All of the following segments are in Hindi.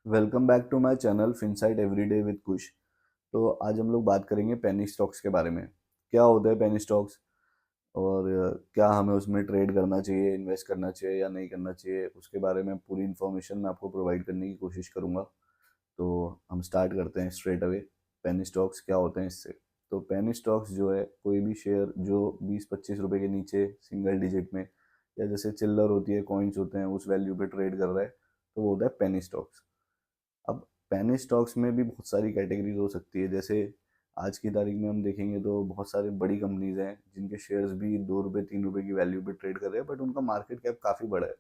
Welcome back to my channel Finsight everyday with Kush. तो आज हम लोग बात करेंगे पेनी स्टॉक्स के बारे में। क्या होता है पेनी स्टॉक्स और क्या हमें उसमें ट्रेड करना चाहिए, इन्वेस्ट करना चाहिए या नहीं करना चाहिए, उसके बारे में पूरी इन्फॉर्मेशन मैं आपको प्रोवाइड करने की कोशिश करूँगा। तो हम स्टार्ट करते हैं स्ट्रेट अवे। पेनी स्टॉक्स क्या होते हैं इससे। तो पेनी स्टॉक्स जो है कोई भी शेयर जो 20-25 रुपए के नीचे सिंगल डिजिट में या जैसे चिल्लर होती है, कॉइन्स होते हैं, उस वैल्यू पे ट्रेड कर रहा है तो वो होता है पेनी स्टॉक्स। अब पेनी स्टॉक्स में भी बहुत सारी कैटेगरीज हो सकती है। जैसे आज की तारीख में हम देखेंगे तो बहुत सारी बड़ी कंपनीज हैं जिनके शेयर्स भी 2 रुपये 3 रुपये की वैल्यू पे ट्रेड कर रहे हैं, बट उनका मार्केट कैप काफ़ी बड़ा है।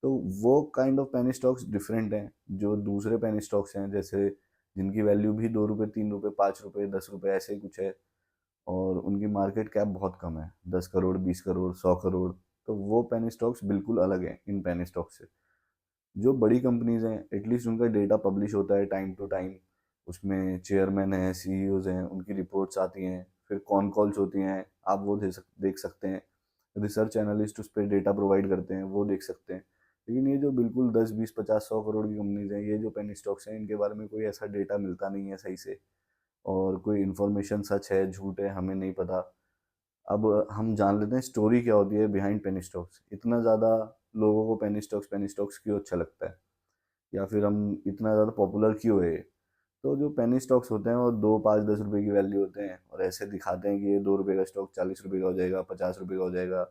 तो वो kind of penny stocks different हैं जो दूसरे पेनी स्टॉक्स हैं, जैसे जिनकी वैल्यू भी 2 रुपये 3 रुपये 5 रुपये 10 रुपये ऐसे ही कुछ है और उनकी मार्केट कैप बहुत कम है, 10 करोड़ 20 करोड़ 100 करोड़। तो वो पेनी स्टॉक्स बिल्कुल अलग हैं इन पेनी स्टॉक्स से। जो बड़ी कंपनीज हैं एटलीस्ट उनका डेटा पब्लिश होता है टाइम टू टाइम। उसमें चेयरमैन हैं, सीईओज हैं, उनकी रिपोर्ट्स आती हैं, फिर कॉन कॉल्स होती हैं, आप वो देख सकते हैं। रिसर्च एनालिस्ट उस पर डेटा प्रोवाइड करते हैं, वो देख सकते हैं। लेकिन ये जो बिल्कुल 10 20 50 100 करोड़ की कंपनीज हैं, ये जो पेनी स्टॉक्स हैं, इनके बारे में कोई ऐसा डेटा मिलता नहीं है सही से, और कोई इन्फॉर्मेशन सच है झूठ है हमें नहीं पता। अब हम जान लेते हैं स्टोरी क्या होती है बिहाइंड पेनी स्टॉक्स। इतना ज़्यादा लोगों को पेनी स्टॉक्स क्यों अच्छा लगता है, या फिर हम इतना ज़्यादा पॉपुलर क्यों है ये। तो जो पेनी स्टॉक्स होते हैं वो 2 5 10 रुपए की वैल्यू होते हैं और ऐसे दिखाते हैं कि ये 2 रुपए का स्टॉक 40 रुपए का हो जाएगा, 50 रुपए का हो जाएगा।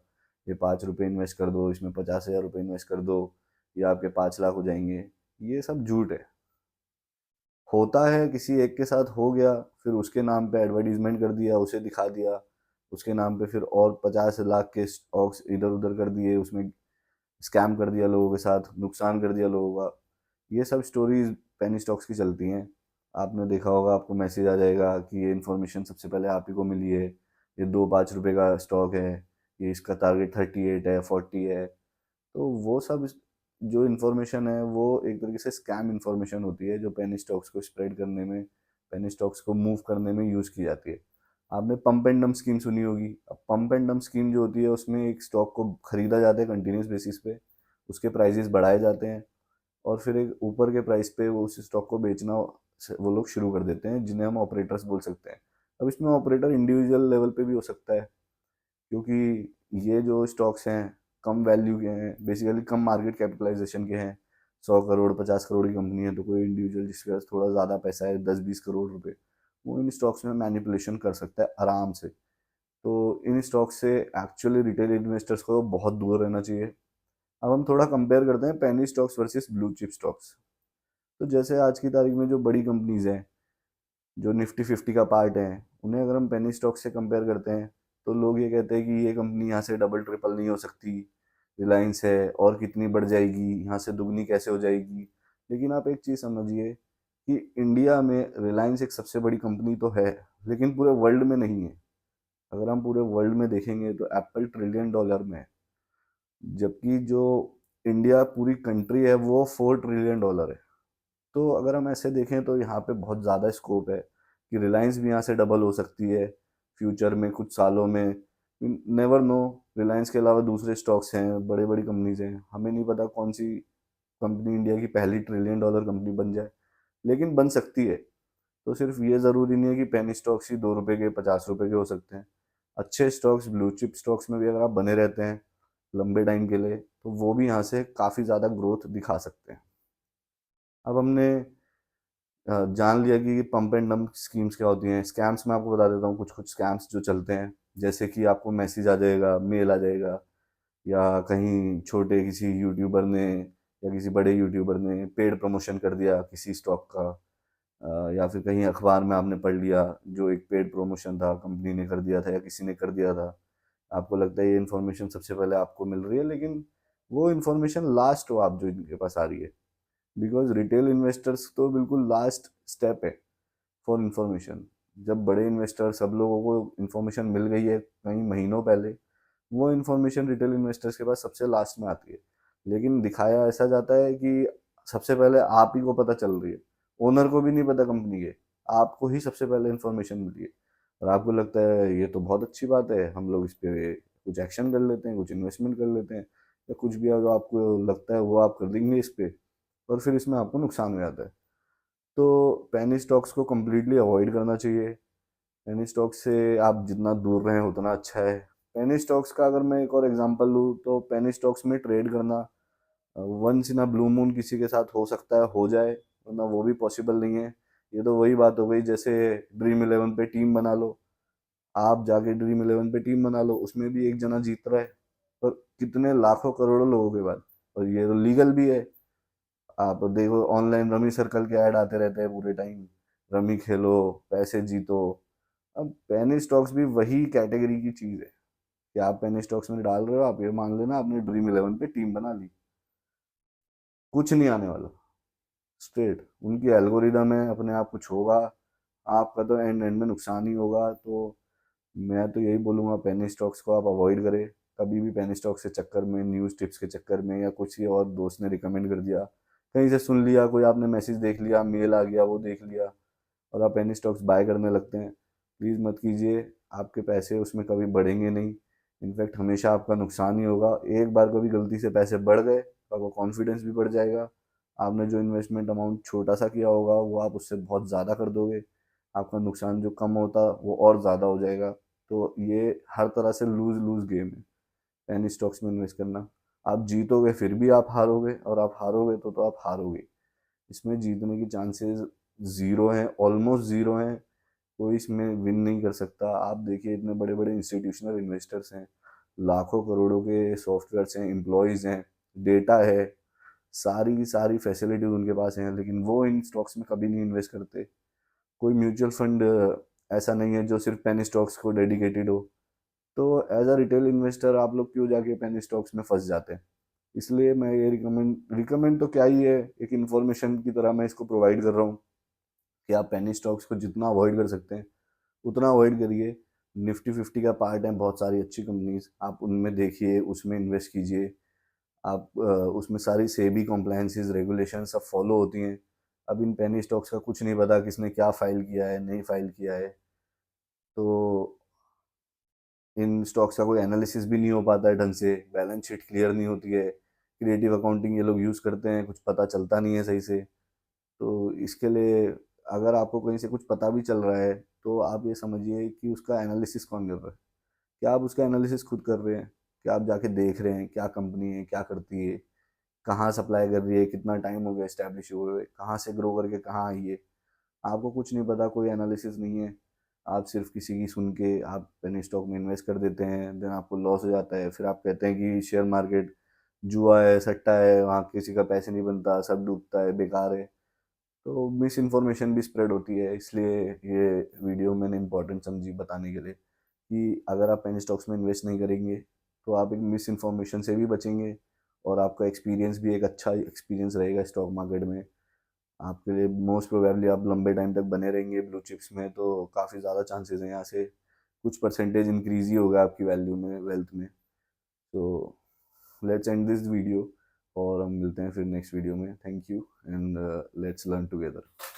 ये 5 रुपए इन्वेस्ट कर दो, इसमें 50,000 रुपये इन्वेस्ट कर दो, ये आपके 5 लाख हो जाएंगे। ये सब झूठ है। होता है किसी एक के साथ हो गया, फिर उसके नाम पे एडवर्टीजमेंट कर दिया, उसे दिखा दिया, उसके नाम पे फिर और 50 लाख के स्टॉक्स इधर उधर कर दिए, उसमें स्कैम कर दिया लोगों के साथ, नुकसान कर दिया लोगों का। ये सब स्टोरीज पेनी स्टॉक्स की चलती हैं। आपने देखा होगा, आपको मैसेज आ जाएगा कि ये इन्फॉर्मेशन सबसे पहले आप ही को मिली है, ये 2 5 रुपए का स्टॉक है, ये इसका टारगेट 38 है 40 है। तो वो सब जो इन्फॉर्मेशन है वो एक तरीके से स्कैम इन्फॉर्मेशन होती है जो पेनी स्टॉक्स को स्प्रेड करने में, पेनी स्टॉक्स को मूव करने में यूज़ की जाती है। आपने पंप एंड डंप स्कीम सुनी होगी। अब पंप एंड डंप स्कीम जो होती है उसमें एक स्टॉक को खरीदा जाता है कंटिन्यूस बेसिस पे, उसके प्राइजेस बढ़ाए जाते हैं और फिर एक ऊपर के प्राइस पे वो उस स्टॉक को बेचना वो लोग शुरू कर देते हैं, जिन्हें हम ऑपरेटर्स बोल सकते हैं। अब इसमें ऑपरेटर इंडिविजुअल लेवल पे भी हो सकता है, क्योंकि ये जो स्टॉक्स हैं कम वैल्यू के हैं, बेसिकली कम मार्केट कैपिटलाइजेशन के हैं। 100 करोड़ 50 करोड़ की कंपनी है तो कोई इंडिविजुअल जिसके पास थोड़ा ज़्यादा पैसा है, 10 20 करोड़ रुपए, वो इन स्टॉक्स में मैनिपुलेशन कर सकता है आराम से। तो इन स्टॉक्स से एक्चुअली रिटेल इन्वेस्टर्स को बहुत दूर रहना चाहिए। अब हम थोड़ा कंपेयर करते हैं penny stocks versus blue chip stocks. तो जैसे आज की तारीख में जो बड़ी कंपनीज हैं जो निफ्टी 50 का पार्ट है, उन्हें अगर हम पेनी स्टॉक से कंपेयर करते हैं तो लोग ये कहते हैं कि ये कंपनी यहाँ से डबल ट्रिपल नहीं हो सकती, रिलायंस है और कितनी बढ़ जाएगी, यहाँ से दुगनी कैसे हो जाएगी। लेकिन आप एक चीज़ समझिए कि इंडिया में रिलायंस एक सबसे बड़ी कंपनी तो है, लेकिन पूरे वर्ल्ड में नहीं है। अगर हम पूरे वर्ल्ड में देखेंगे तो एप्पल $1 ट्रिलियन में है, जबकि जो इंडिया पूरी कंट्री है वो $4 ट्रिलियन है। तो अगर हम ऐसे देखें तो यहाँ पे बहुत ज़्यादा स्कोप है कि रिलायंस भी यहाँ से डबल हो सकती है फ्यूचर में कुछ सालों में। नेवर नो, रिलायंस के अलावा दूसरे स्टॉक्स हैं, बड़े बड़ी कंपनीज हैं, हमें नहीं पता कौन सी कंपनी इंडिया की पहली $1 ट्रिलियन कंपनी बन जाए, लेकिन बन सकती है। तो सिर्फ ये ज़रूरी नहीं है कि पेनी स्टॉक्स ही 2 रुपए के 50 रुपए के हो सकते हैं। अच्छे स्टॉक्स ब्लू चिप स्टॉक्स में भी अगर आप बने रहते हैं लंबे टाइम के लिए तो वो भी यहाँ से काफ़ी ज़्यादा ग्रोथ दिखा सकते हैं। अब हमने जान लिया कि पंप एंड डंप स्कीम्स क्या होती हैं। स्कैम्स मैं आपको बता देता हूँ, कुछ कुछ स्कैम्स जो चलते हैं। जैसे कि आपको मैसेज आ जाएगा, मेल आ जाएगा, या कहीं छोटे किसी यूट्यूबर ने या किसी बड़े यूट्यूबर ने पेड प्रमोशन कर दिया किसी स्टॉक का, या फिर कहीं अखबार में आपने पढ़ लिया जो एक पेड प्रमोशन था, कंपनी ने कर दिया था या किसी ने कर दिया था। आपको लगता है ये इन्फॉर्मेशन सबसे पहले आपको मिल रही है, लेकिन वो इन्फॉर्मेशन लास्ट हो आप जो इनके पास आ रही है, बिकॉज रिटेल इन्वेस्टर्स तो बिल्कुल लास्ट स्टेप है फॉर इंफॉर्मेशन। जब बड़े इन्वेस्टर सब लोगों को इन्फॉर्मेशन मिल गई है कई महीनों पहले, वो इन्फॉर्मेशन रिटेल इन्वेस्टर्स के पास सबसे लास्ट में आती है। लेकिन दिखाया ऐसा जाता है कि सबसे पहले आप ही को पता चल रही है, ओनर को भी नहीं पता कंपनी के, आपको ही सबसे पहले इन्फॉर्मेशन मिली है। और आपको लगता है ये तो बहुत अच्छी बात है, हम लोग इस पे कुछ एक्शन कर लेते हैं, कुछ इन्वेस्टमेंट कर लेते हैं, या कुछ भी अगर आपको लगता है वो आप कर देंगे इस पे। और फिर इसमें आपको नुकसान हो जाता है। तो पेनी स्टॉक्स को कम्प्लीटली अवॉइड करना चाहिए। पेनी स्टॉक से आप जितना दूर रहें उतना अच्छा है। पेनी स्टॉक्स का अगर मैं एक और एग्जांपल लूँ तो पेनी स्टॉक्स में ट्रेड करना once in a blue moon किसी के साथ हो सकता है, हो जाए, वरना वो भी पॉसिबल नहीं है। ये तो वही बात हो गई जैसे ड्रीम इलेवन पे टीम बना लो। आप जाके ड्रीम इलेवन पे टीम बना लो, उसमें भी एक जना जीत रहा है, पर कितने लाखों करोड़ों लोगों के बाद। और ये तो लीगल भी है। आप देखो ऑनलाइन रमी सर्कल के ऐड आते रहते हैं पूरे टाइम, रमी खेलो, पैसे जीतो। अब पेनी स्टॉक्स भी वही कैटेगरी की चीज है कि आप पेनी स्टॉक्स में डाल रहे हो, आप ये मान लेना आपने ड्रीम इलेवन पे टीम बना ली, कुछ नहीं आने वाला। स्ट्रेट उनकी एल्गोरिदम है, अपने आप कुछ होगा, आपका तो एंड एंड में नुकसान ही होगा। तो मैं तो यही बोलूँगा पेनी स्टॉक्स को आप अवॉइड करें। कभी भी पेनी स्टॉक्स के चक्कर में, न्यूज़ टिप्स के चक्कर में, या कुछ ही और दोस्त ने रिकमेंड कर दिया, कहीं से सुन लिया, कोई आपने मैसेज देख लिया, मेल आ गया, वो देख लिया और आप पेनी स्टॉक्स बाय करने लगते हैं, प्लीज़ मत कीजिए। आपके पैसे उसमें कभी बढ़ेंगे नहीं, इनफैक्ट हमेशा आपका नुकसान ही होगा। एक बार कभी गलती से पैसे बढ़ गए तो आपका कॉन्फिडेंस भी बढ़ जाएगा। आपने जो इन्वेस्टमेंट अमाउंट छोटा सा किया होगा वो आप उससे बहुत ज़्यादा कर दोगे, आपका नुकसान जो कम होता वो और ज़्यादा हो जाएगा। तो ये हर तरह से लूज लूज गेम है पेनी स्टॉक्स में इन्वेस्ट करना। आप जीतोगे फिर भी आप हारोगे, और आप हारोगे तो आप हारोगे। इसमें जीतने की चांसेस ज़ीरो हैं, ऑलमोस्ट ज़ीरो हैं। कोई इसमें विन नहीं कर सकता। आप देखिए इतने बड़े बड़े इंस्टीट्यूशनल इन्वेस्टर्स हैं, लाखों करोड़ों के सॉफ्टवेयर्स हैं, एम्प्लॉयज़ हैं, डेटा है, सारी की सारी फैसिलिटीज उनके पास हैं, लेकिन वो इन स्टॉक्स में कभी नहीं इन्वेस्ट करते। कोई म्यूचुअल फंड ऐसा नहीं है जो सिर्फ पेनी स्टॉक्स को डेडिकेटेड हो। तो एज अ रिटेल इन्वेस्टर आप लोग क्यों जाके पेनी स्टॉक्स में फंस जाते हैं? इसलिए मैं ये रिकमेंड रिकमेंड तो क्या ही है, एक इन्फॉर्मेशन की तरह मैं इसको प्रोवाइड कर रहा हूँ कि आप पेनी स्टॉक्स को जितना अवॉइड कर सकते हैं उतना अवॉइड करिए। निफ्टी फिफ्टी का पार्ट है बहुत सारी अच्छी कंपनीज, आप उनमें देखिए, उसमें इन्वेस्ट कीजिए। आप उसमें सारी सेबी कॉम्प्लायंसेस रेगुलेशन सब फॉलो होती हैं। अब इन पेनी स्टॉक्स का कुछ नहीं पता किसने क्या फाइल किया है, नहीं फाइल किया है। तो इन स्टॉक्स का कोई एनालिसिस भी नहीं हो पाता है ढंग से, बैलेंस शीट क्लियर नहीं होती है, क्रिएटिव अकाउंटिंग ये लोग यूज़ करते हैं, कुछ पता चलता नहीं है सही से। तो इसके लिए अगर आपको कहीं से कुछ पता भी चल रहा है तो आप ये समझिए कि उसका एनालिसिस कौन कर रहा है। क्या आप उसका एनालिसिस खुद कर रहे हैं? क्या आप जाके देख रहे हैं क्या कंपनी है, क्या करती है, कहाँ सप्लाई कर रही है, कितना टाइम हो गया इस्टेब्लिश हुए हुए, कहाँ से ग्रो करके कहाँ आई है? आपको कुछ नहीं पता, कोई एनालिसिस नहीं है। आप सिर्फ किसी की सुन के आप पेनी स्टॉक में इन्वेस्ट कर देते हैं, देन आपको लॉस हो जाता है, फिर आप कहते हैं कि शेयर मार्केट जुआ है, सट्टा है, वहाँ किसी का पैसे नहीं बनता, सब डूबता है, बेकार है। तो मिस इन्फॉर्मेशन भी स्प्रेड होती है, इसलिए ये वीडियो मैंने इंपॉर्टेंट समझी बताने के लिए कि अगर आप पेनी स्टॉक्स में इन्वेस्ट नहीं करेंगे तो आप एक मिस इन्फॉर्मेशन से भी बचेंगे, और आपका एक्सपीरियंस भी एक अच्छा एक्सपीरियंस रहेगा स्टॉक मार्केट में। आपके लिए मोस्ट प्रोबेबली आप लंबे टाइम तक बने रहेंगे ब्लू चिप्स में, तो काफ़ी ज़्यादा चांसेस हैं यहाँ से कुछ परसेंटेज इंक्रीज ही होगा आपकी वैल्यू में, वेल्थ में। तो लेट्स एंड दिस वीडियो, और हम मिलते हैं फिर नेक्स्ट वीडियो में। Thank you and let's learn together.